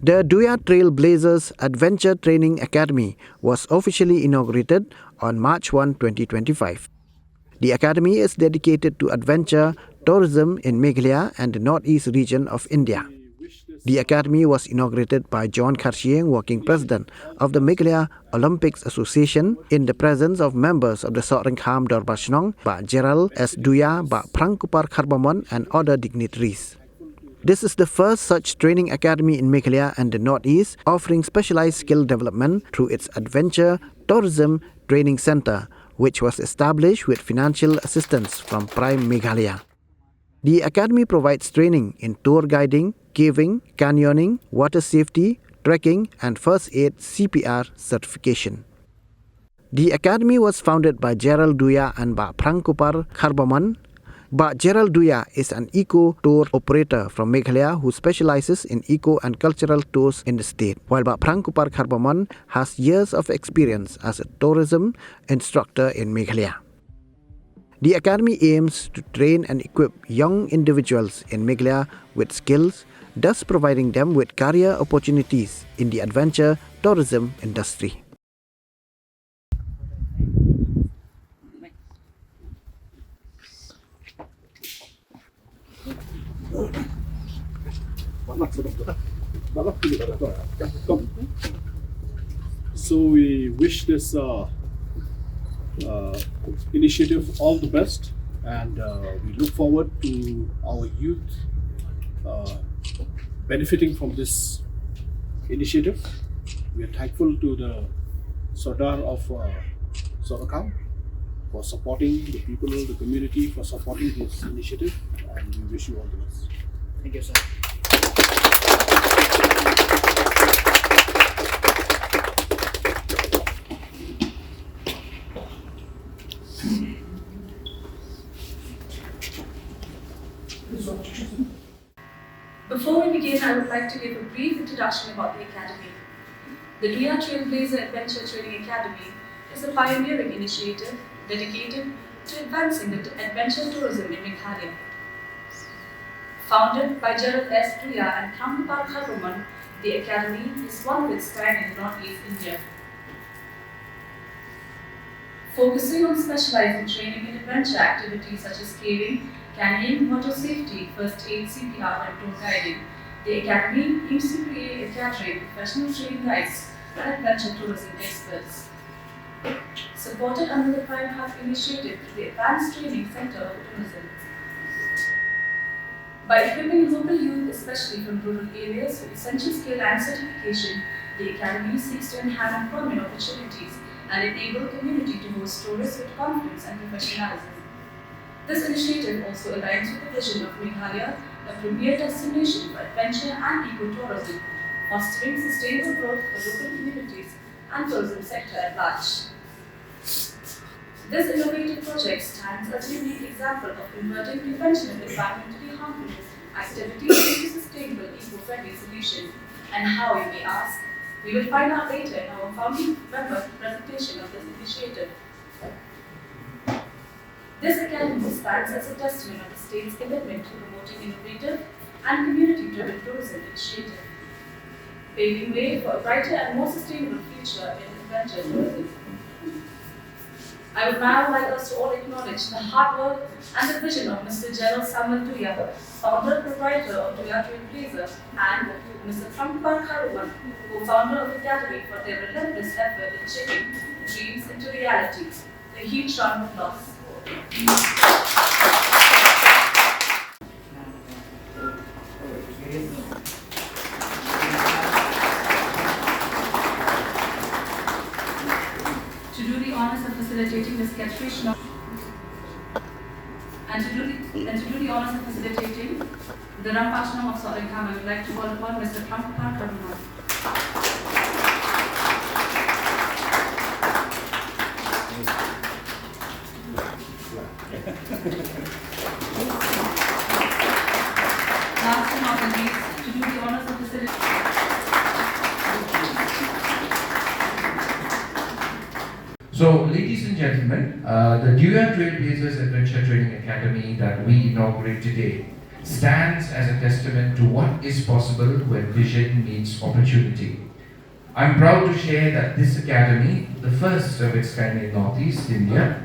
The Duia Trailblazers Adventure Training Academy was officially inaugurated on March 1, 2025. The academy is dedicated to adventure tourism in Meghalaya and the northeast region of India. The academy was inaugurated by John Kharshieng, working president of the Meghalaya Olympics Association, in the presence of members of the Sorenkham Dorbashnong, Pak Gerald S. Duia, Pak Prangkupar Kharbamon, and other dignitaries. This is the first such training academy in Meghalaya and the Northeast, offering specialized skill development through its Adventure Tourism Training Center, which was established with financial assistance from Prime Meghalaya. The academy provides training in tour guiding, caving, canyoning, water safety, trekking, and first aid CPR certification. The academy was founded by Gerald Duia and Pak Prangkupar Kharbamon. Pak Gerald Duia is an eco-tour operator from Meghalaya who specializes in eco and cultural tours in the state, while Pak Prangkupar Kharbamon has years of experience as a tourism instructor in Meghalaya. The academy aims to train and equip young individuals in Meghalaya with skills, thus providing them with career opportunities in the adventure tourism industry. So we wish this initiative all the best, and we look forward to our youth benefiting from this initiative. We are thankful to the Sardar of Sorakam for supporting the people, the community, for supporting this initiative, and we wish you all the best. Thank you, sir. Before we begin, I would like to give a brief introduction about the Academy. The Duia Trailblazer Adventure Training Academy is a pioneering initiative dedicated to advancing the adventure tourism in Meghalaya. Founded by Gerald S. Duia and Prangkupar Kharbamon, the Academy is one of its kind in Northeast India. Focusing on specializing training in adventure activities such as caving, canyoning, water safety, first aid, CPR, and tour guiding, the Academy aims to create a cadre of professional training guides and adventure tourism experts. Supported under the Prime Hub initiative through the Advanced Training Center of Tourism. By equipping local youth, especially from rural areas, with essential skill and certification, the Academy seeks to enhance employment opportunities and enable the community to host tourists with confidence and professionalism. This initiative also aligns with the vision of Meghalaya, a premier destination for adventure and ecotourism, fostering sustainable growth for local communities and tourism sector at large. This innovative project stands as a unique example of converting conventional environmentally harmful activities into sustainable eco-friendly solution. And how, you may ask? We will find out later in our founding member presentation of this initiative. This academy stands as a testament of the state's commitment to promoting innovative and community-driven tourism initiative, paving way for a brighter and more sustainable future in adventure tourism. I would now like us to all acknowledge the hard work and the vision of Mr. Gerald Samuel Duia, founder and proprietor of Duia Trailblazers, and Mr. Prangkupar Kharbamon, co-founder of the Academy, for their relentless effort in shaping dreams into reality. A huge round of applause. To do the honors of facilitating the sketch of and to do the honors of facilitating the Rampashnam of Sorenkham, I would like to call upon Mr. Prangkupar Kharbamon. Last but not least, to do the honors of facilitating. So, ladies and gentlemen, the Duia Trailblazers Adventure Training Academy that we inaugurate today stands as a testament to what is possible when vision meets opportunity. I'm proud to share that this academy, the first of its kind in Northeast India,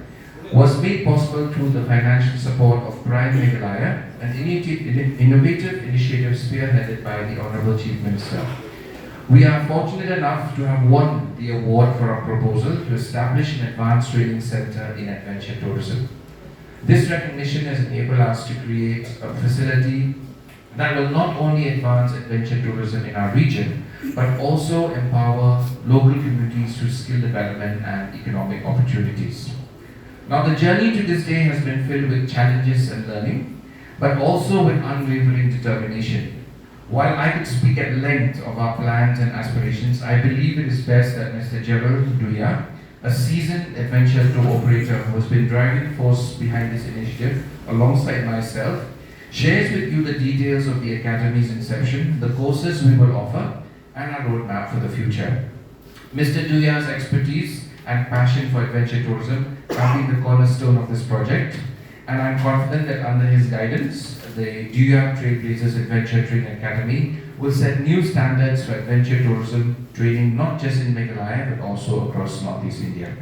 was made possible through the financial support of Prime Meghalaya, an innovative initiative spearheaded by the Honorable Chief Minister. We are fortunate enough to have won the award for our proposal to establish an advanced training center in adventure tourism. This recognition has enabled us to create a facility that will not only advance adventure tourism in our region, but also empower local communities through skill development and economic opportunities. Now, the journey to this day has been filled with challenges and learning, but also with unwavering determination. While I could speak at length of our plans and aspirations, I believe it is best that Mr. Gerald Duia, a seasoned adventure tour operator who has been driving force behind this initiative alongside myself, shares with you the details of the Academy's inception, the courses we will offer, and our roadmap for the future. Mr. Duia's expertise and passion for adventure tourism have been the cornerstone of this project, and I'm confident that under his guidance, the Duia Trailblazers Adventure Training Academy will set new standards for adventure tourism training not just in Meghalaya but also across Northeast India.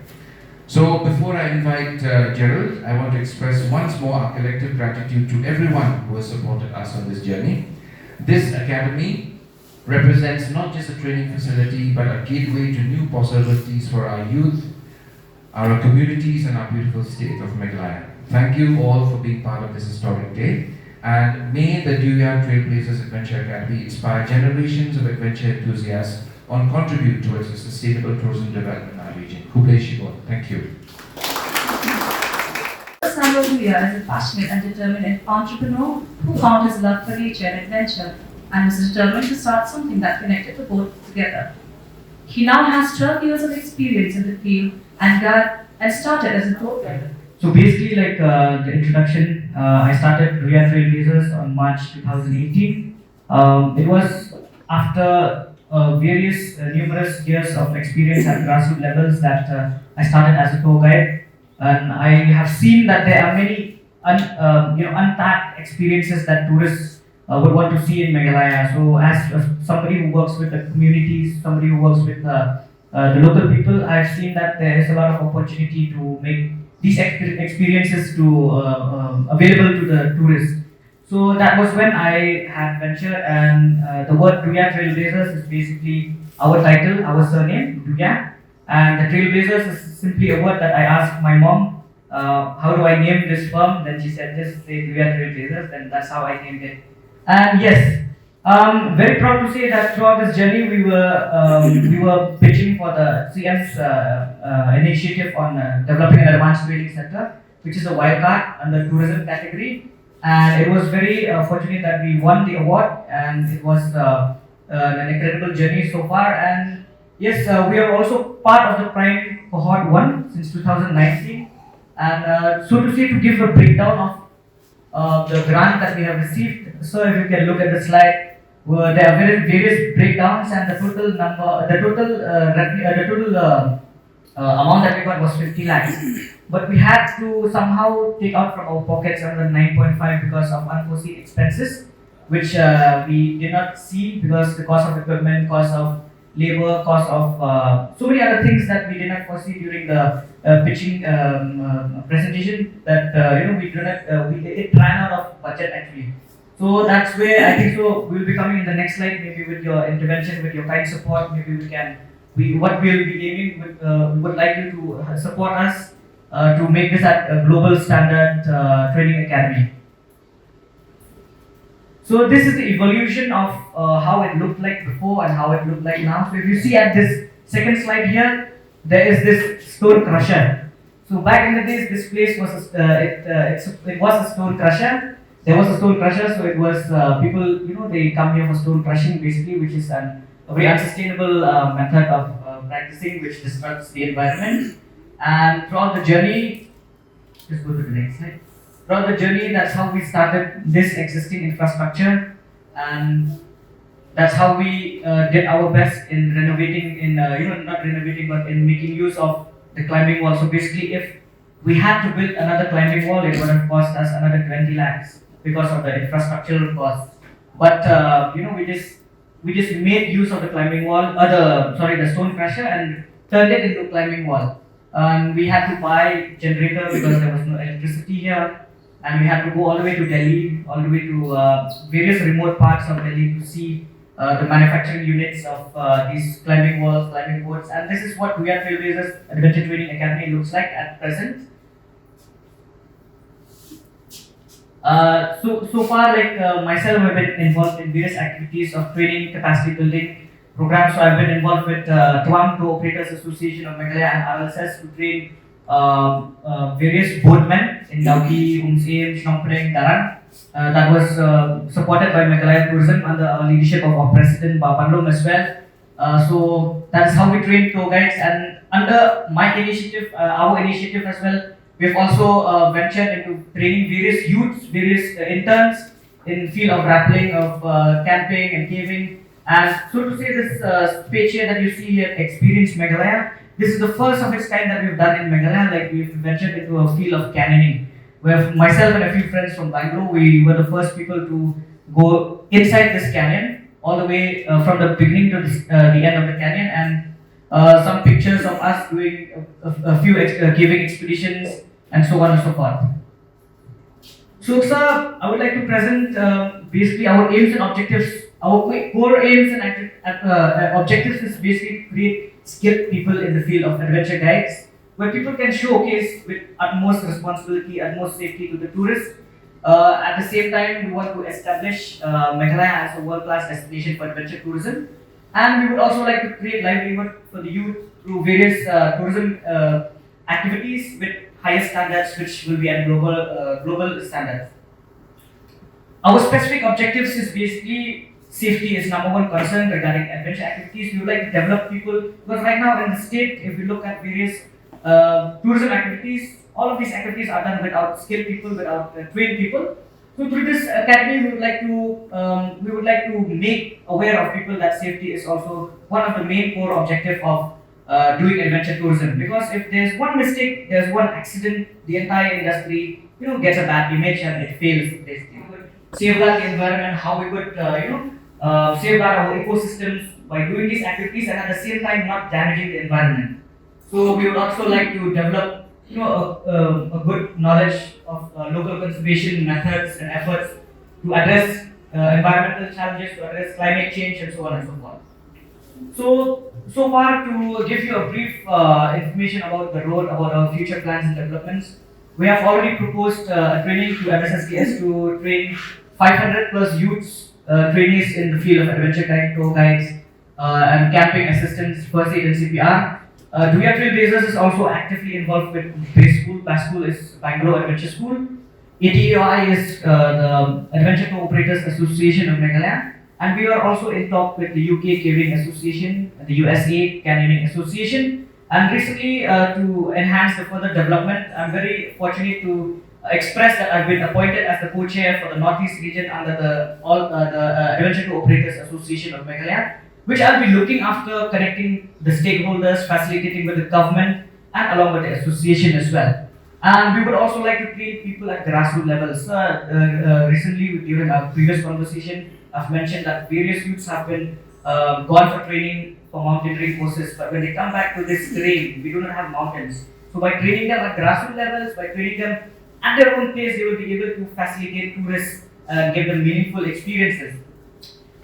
So before I invite Gerald, I want to express once more our collective gratitude to everyone who has supported us on this journey. This academy represents not just a training facility but a gateway to new possibilities for our youth, our communities and our beautiful state of Meghalaya. Thank you all for being part of this historic day, and may the Duia Trailblazers Adventure Academy inspire generations of adventure enthusiasts and contribute towards the sustainable tourism development in our region. Kublai Shibor. Thank you. Samuel Duia is a passionate and determined entrepreneur who found his love for nature and adventure and was determined to start something that connected the both together. He now has 12 years of experience in the field and started as a tour guide. So basically, like the introduction, I started Duia Trailblazers on March 2018. It was after numerous years of experience at grassroots levels that I started as a tour guide, and I have seen that there are many untapped experiences that tourists would want to see in Meghalaya. So as somebody who works with the communities, somebody who works with the local people, I've seen that there is a lot of opportunity to make these experiences available to the tourists. So that was when I had ventured, and the word Duia Trailblazers is basically our title, our surname, Duia, and the Trailblazers is simply a word that I asked my mom, how do I name this firm? Then she said, just say Duia Trailblazers, and that's how I named it. And yes, very proud to say that throughout this journey we were pitching for the CM's initiative on developing an advanced training center, which is a wildcard under tourism category. And it was very fortunate that we won the award, and it was an incredible journey so far. And yes, we are also part of the Prime Cohort 1 since 2019. And so to say, to give a breakdown of the grant that we have received. So if you can look at the slide, there are various breakdowns, and the total amount that we got was 50 lakhs. But we had to somehow take out from our pockets another 9.5 because of unforeseen expenses, which we did not see because the cost of equipment, cost of labor, cost of so many other things that we did not foresee during the pitching presentation that it ran out of budget actually. So that's where I think so we'll be coming in the next slide, maybe with your intervention, with your kind support. Maybe what we'll be aiming with, we would like you to support us to make this a global standard training academy. So this is the evolution of how it looked like before and how it looked like now. So if you see at this second slide here, there is this stone crusher. So back in the days, this place was it was a stone crusher. There was a stone crusher, so it was people, they come here for stone crushing basically, which is a very unsustainable method of practicing, which disrupts the environment. And throughout the journey, just go to the next slide. Throughout the journey, that's how we started this existing infrastructure, and that's how we did our best in renovating, not renovating, but in making use of the climbing wall. So basically, if we had to build another climbing wall, it would have cost us another 20 lakhs. because of the infrastructural costs. But we just made use of the climbing wall, the stone crusher, and turned it into climbing wall. We had to buy generator because there was no electricity here, and we had to go all the way to Delhi, all the way to various remote parts of Delhi to see the manufacturing units of these climbing walls, climbing boards. And this is what Duia Trailblazers Adventure Training Academy looks like at present. So far, myself, I've been involved in various activities of training, capacity building programs. So I've been involved with Tuam Tour Operators Association of Meghalaya and RLSS to train various boatmen in Dauki, Umseam, Shnongpreng, Darang. That was supported by Meghalaya Tourism under our leadership of our president, Bapanlom, as well. So that's how we train tour guides, and under my initiative, our initiative as well, we've also ventured into training various youths, various interns in field of rappelling, of camping and caving. And so to say, this page here that you see here, Experience Meghalaya, this is the first of its kind that we've done in Meghalaya. Like, we've ventured into a field of canyoning, where myself and a few friends from Bangalore, we were the first people to go inside this canyon, all the way from the beginning to the end of the canyon, and some pictures of us doing a few caving expeditions and so on and so forth. So, sir, I would like to present basically our aims and objectives. Our core aims and objectives is basically to create skilled people in the field of adventure guides, where people can showcase with utmost responsibility, utmost safety to the tourists. At the same time, we want to establish Meghalaya as a world-class destination for adventure tourism. And we would also like to create livelihood for the youth through various tourism activities with higher standards, which will be at global standards. Our specific objectives is basically safety is number one concern regarding adventure activities. We would like to develop people, because right now in the state, if we look at various tourism activities, all of these activities are done without skilled people, without trained people. So through this academy, we would like to make aware of people that safety is also one of the main core objective of doing adventure tourism. Because if there's one mistake, there's one accident, the entire industry gets a bad image and it fails. Basically, safeguard the environment, how we would safeguard our ecosystems by doing these activities and at the same time not damaging the environment. So we would also like to develop a good knowledge of local conservation methods and efforts to address environmental challenges, to address climate change, and so on and so forth. So far, to give you a brief information about the road, about our future plans and developments, we have already proposed a training to MSSKS to train 500 plus youths, trainees in the field of adventure guide, tour guides, and camping assistants, first aid and CPR. Duia Trailblazers is also actively involved with base school. Base school is Bangalore Adventure School. ATAI is the Adventure Tour Operators Association of Meghalaya, and we are also in talk with the UK Caving Association, the USA Canyoning Association, and recently to enhance the further development, I'm very fortunate to express that I've been appointed as the co-chair for the Northeast region under the Adventure Tour Operators Association of Meghalaya, which I'll be looking after connecting the stakeholders, facilitating with the government, and along with the association as well. And we would also like to train people at grassroots levels. Recently, during our previous conversation, I've mentioned that various youths have been gone for training for mountaineering courses, but when they come back to this terrain, we do not have mountains. So by training them at grassroots levels, by training them at their own pace, they will be able to facilitate tourists and give them meaningful experiences.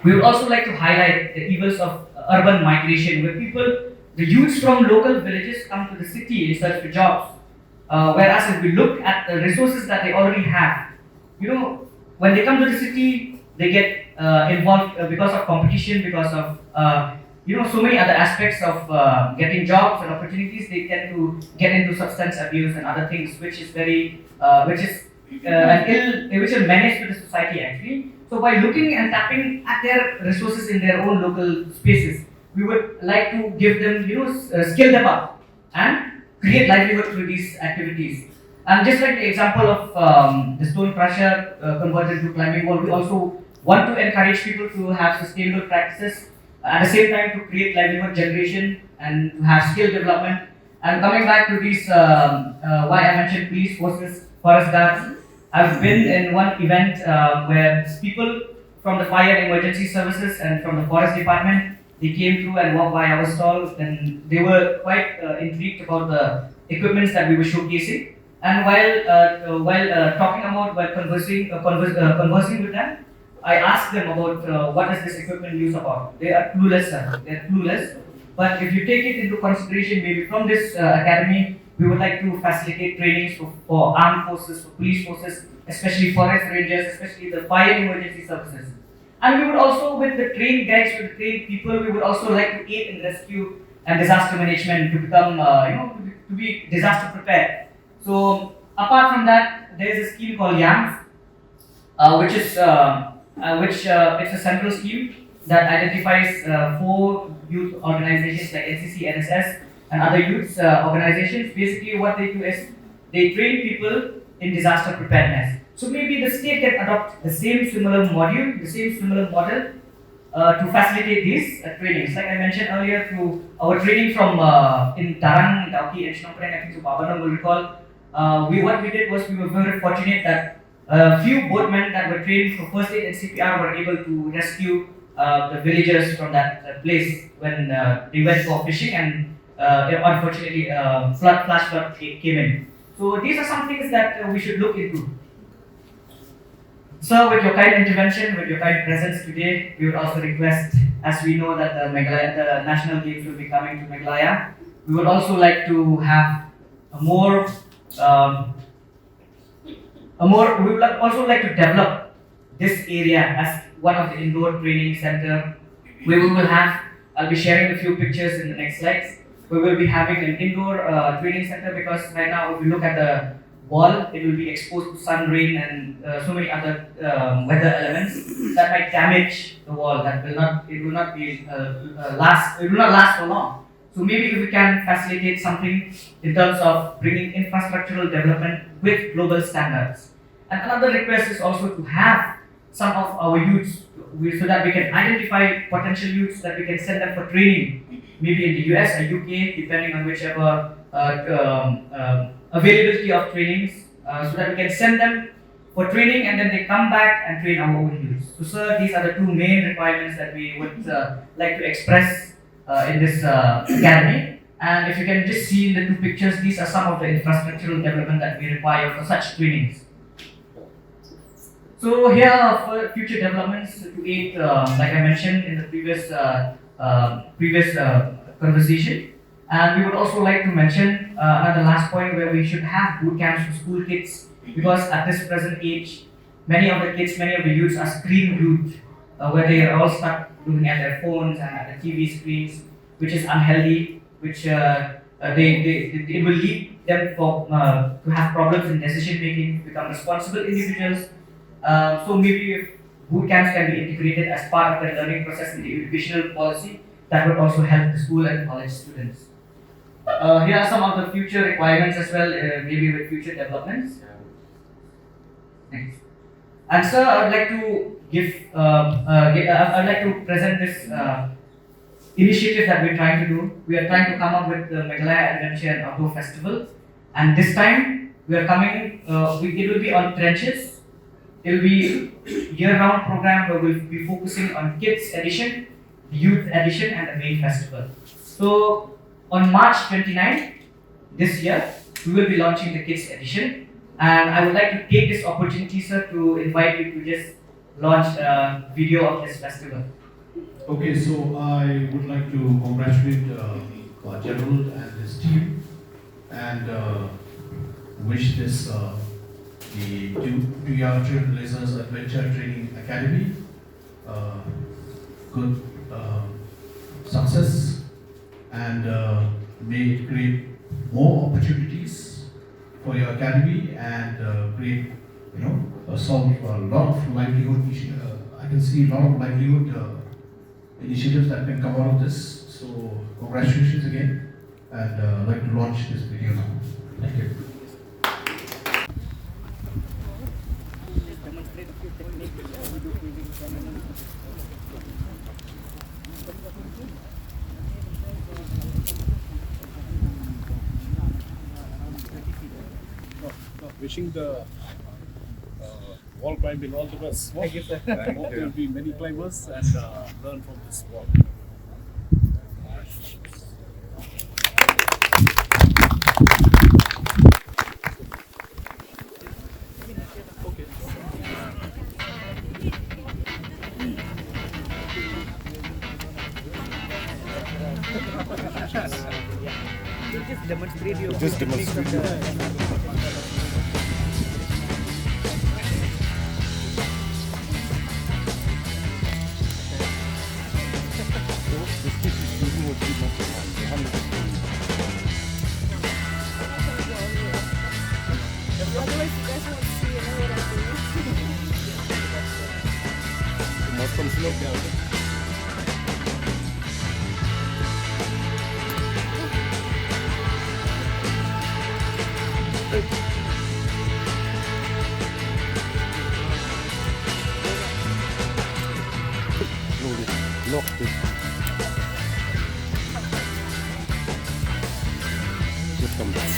We would also like to highlight the evils of urban migration, where the youths from local villages come to the city in search for jobs. Whereas if we look at the resources that they already have, when they come to the city, they get involved because of competition, because of so many other aspects of getting jobs and opportunities. They tend to get into substance abuse and other things, which is menace to the society actually. So by looking and tapping at their resources in their own local spaces, we would like to give them, skill them up and create livelihood through these activities. And just like the example of the stone crusher converted to climbing wall, we also want to encourage people to have sustainable practices, at the same time to create livelihood generation and to have skill development. And coming back to these, why I mentioned police forces, forest guards, I've been in one event where people from the fire and emergency services and from the forest department, they came through and walked by our stall, and they were quite intrigued about the equipments that we were showcasing. And conversing with them, I asked them about what is this equipment used about. They are clueless, sir. They are clueless. But if you take it into consideration, maybe from this academy, we would like to facilitate trainings for armed forces, for police forces, especially forest rangers, especially the fire and emergency services. And we would also, with the trained guides, with the trained people, we would also like to aid in rescue and disaster management to become, to be disaster prepared. So apart from that, there is a scheme called YAMS, it's a central scheme that identifies 4 youth organizations like NCC, NSS, and other youth organizations. Basically, what they do is they train people in disaster preparedness. So maybe the state can adopt the same similar model to facilitate these trainings. Like I mentioned earlier, through our training from in Tarang, Dauki, and Shinoprang, I think so Babanam will recall, what we did was we were very fortunate that a few boatmen that were trained for first aid and CPR were able to rescue the villagers from that place when they went for fishing, and unfortunately flash flood came in. So these are some things that we should look into. So with your kind intervention, with your kind presence today, we would also request, as we know that the National Games will be coming to Meghalaya, we would also like to have we would also like to develop this area as one of the indoor training center. We will have, I'll be sharing a few pictures in the next slides. We will be having an indoor training center, because right now if you look at the wall, it will be exposed to sun, rain, and so many other weather elements that might damage the wall. It will not last for long. So maybe if we can facilitate something in terms of bringing infrastructural development with global standards. And another request is also to have some of our youths, so that we can identify potential youths that we can send them for training, maybe in the US or UK, depending on whichever availability of trainings, so that we can send them for training and then they come back and train our own youths. So sir, these are the 2 main requirements that we would like to express in this academy. And if you can just see in the 2 pictures, these are some of the infrastructural development that we require for such trainings. So here are for future developments to aid, like I mentioned in the previous conversation. And we would also like to mention another last point, where we should have boot camps for school kids, because at this present age, many of the youths are screen glued, where they are all stuck looking at their phones and at the TV screens, which is unhealthy, which it will lead them to have problems in decision making, to become responsible individuals. So maybe if boot camps can be integrated as part of the learning process in the educational policy, that would also help the school and college students. Here are some of the future requirements as well, maybe with future developments. Thanks. And sir, I would like to I'd like to present this initiative that we're trying to do. We are trying to come up with the Meghalaya Adventure and Outdoor Festival, and this time we are coming. It will be on trenches. It will be year-round program where we'll be focusing on kids edition, youth edition, and the main festival. So on March 29th this year, we will be launching the kids edition, and I would like to take this opportunity, sir, to invite you to just launch a video of this festival. Okay, so I would like to congratulate General and his team, and wish this the Duia Trailblazers Adventure Training Academy good success, and may it create more opportunities for your academy, and create, solve a lot of livelihood. I can see a lot of livelihood initiatives that can come out of this. So congratulations again, and I'd like to launch this video now. Thank you. Wishing the Wall climbing, all the best. Thank you, sir. I hope there will be many climbers and learn from this sport. Just demonstrate your Just demonstrate. Otherwise, you guys won't see, you know what I'm doing. Moscow slope down. Lock this. Just come back.